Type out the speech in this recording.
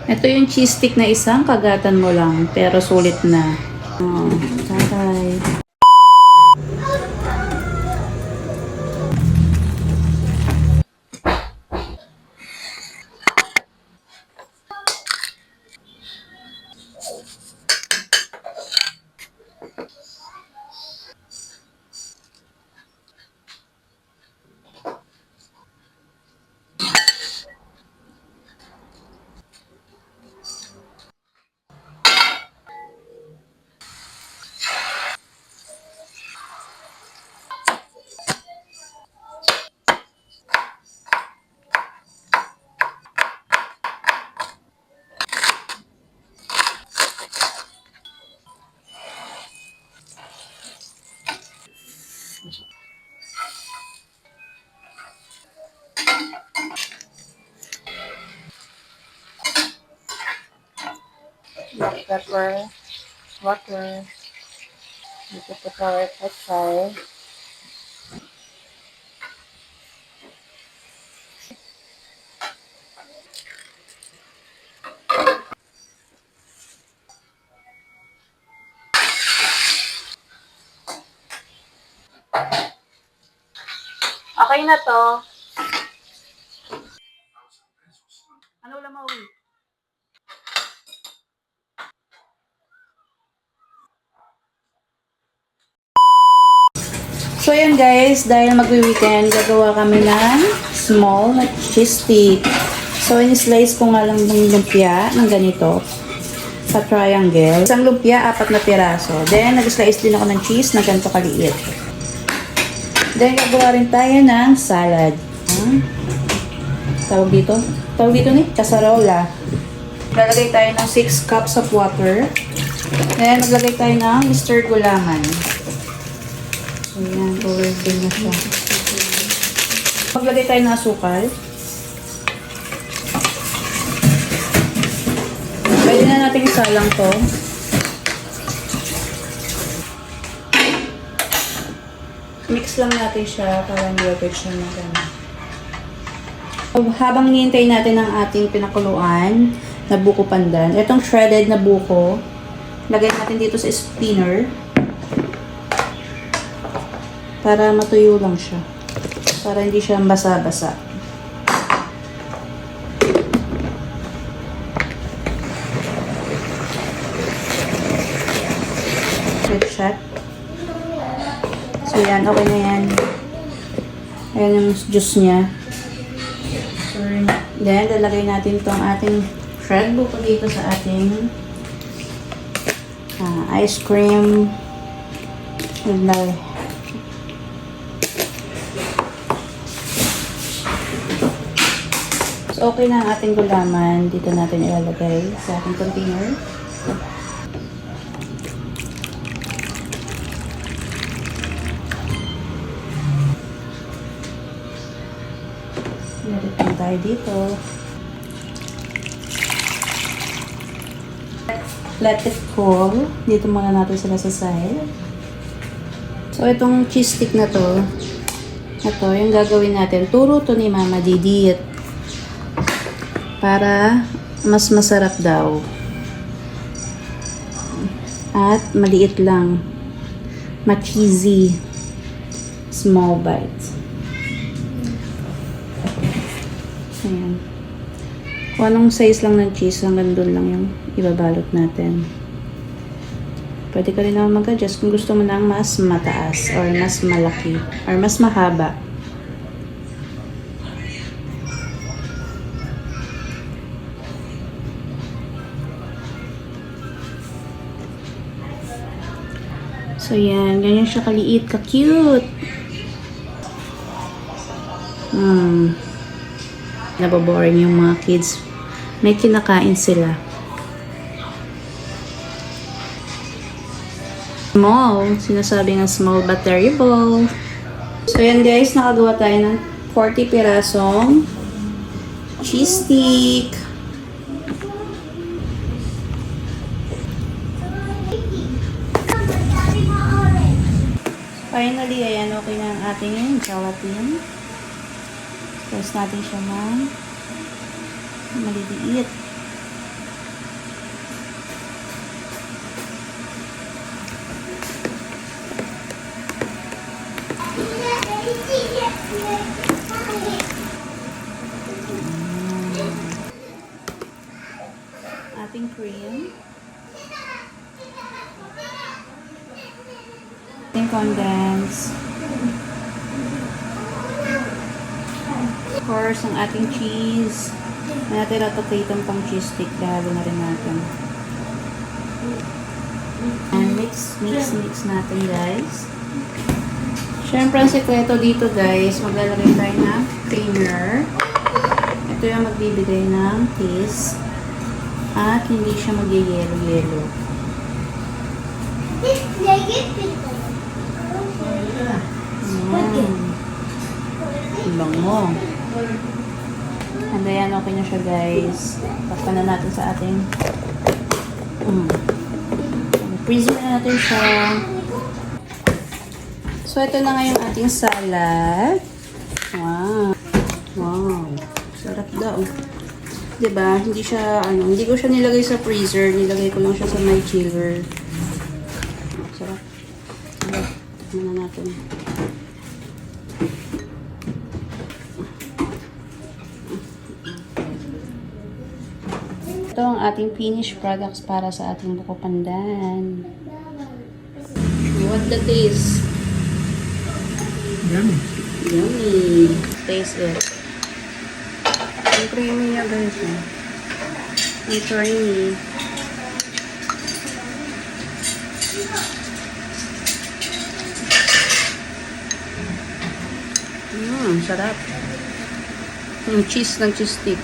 Ito yung cheese stick na isang kagatan mo lang, pero sulit na. Oh, tatay. Black pepper, water, dito po tayo pechay, okay na to. Ano lang mauwi? So yan guys, dahil magwi-weekend, gagawa kami ng small na cheese stick. So in-slice ko nga lang ng lumpia ng ganito sa triangle. Isang lumpia, 4 na piraso. Then nag-slice din ako ng cheese na ganito kaliit. Then gagawa rin tayo ng salad. Tawag dito? Tawag dito ni? Casarola. Lalagay tayo ng 6 cups of water. Then maglagay tayo ng mustard gulaman. Ayan, covered din na siya. Maglagay tayo ng asukal. Pwede na natin isalang to. Mix lang natin siya para hindi agad siya magana. Habang hinihintay natin ang ating pinakuluan na buko pandan, itong shredded na buko, lagay natin dito sa spinner. Para matuyo lang siya. Para hindi siya basa-basa. Let's shot. So yan, okay na yan. Ayan yung juice niya. Then, lalagay natin itong ating shred buko dito sa ating ice cream. So, okay na ang ating gulaman. Dito natin ilalagay sa ating container. Ilalagay tayo dito. Let it cool. Dito muna natin sila sa side. So, itong cheese stick na to, ito yung gagawin natin. Turo to ni Mama Didit. Para mas masarap daw. At maliit lang. Ma-cheesy. Small bites. Ayan. Kung anong size lang ng cheese, hanggang doon lang yung ibabalot natin. Pwede ka rin naman mag-adjust kung gusto mo ng mas mataas or mas malaki or mas mahaba. So, yan. Ganyan siya kaliit. Ka-cute. Nababoring yung mga kids. May kinakain sila. Small. Sinasabi nga small but terrible. So, yan guys. Nakagawa tayo ng 40 pirasong cheese stick. Finally, ayan, okay na ang ating gelatin. Press natin siya ng maliliit. Ating cream. Ating condense. Of course, ang ating cheese. May natira to pritong pang cheese stick. Lalo na rin natin. And mix natin, guys. Siyempre, ang sekreto dito, guys, maglalagay tayo ng creamer. Ito yung magbibigay ng taste. At hindi siya mag-yellow-yellow. Bango. And ayan, okay na siya, guys. Tapos na natin sa ating freezer na natin siya. So, ito na nga yung ating salad. Wow. Wow. Sarap daw. Diba? Hindi siya, hindi ko siya nilagay sa freezer. Nilagay ko lang siya sa my chiller. Sarap. Ito na natin. Ito ang ating finished products para sa ating buko pandan. What the taste? Yummy. Yummy. Taste it. Ang creamy niya, guys. Ang creamy. Sarap. Yung cheese ng cheese stick.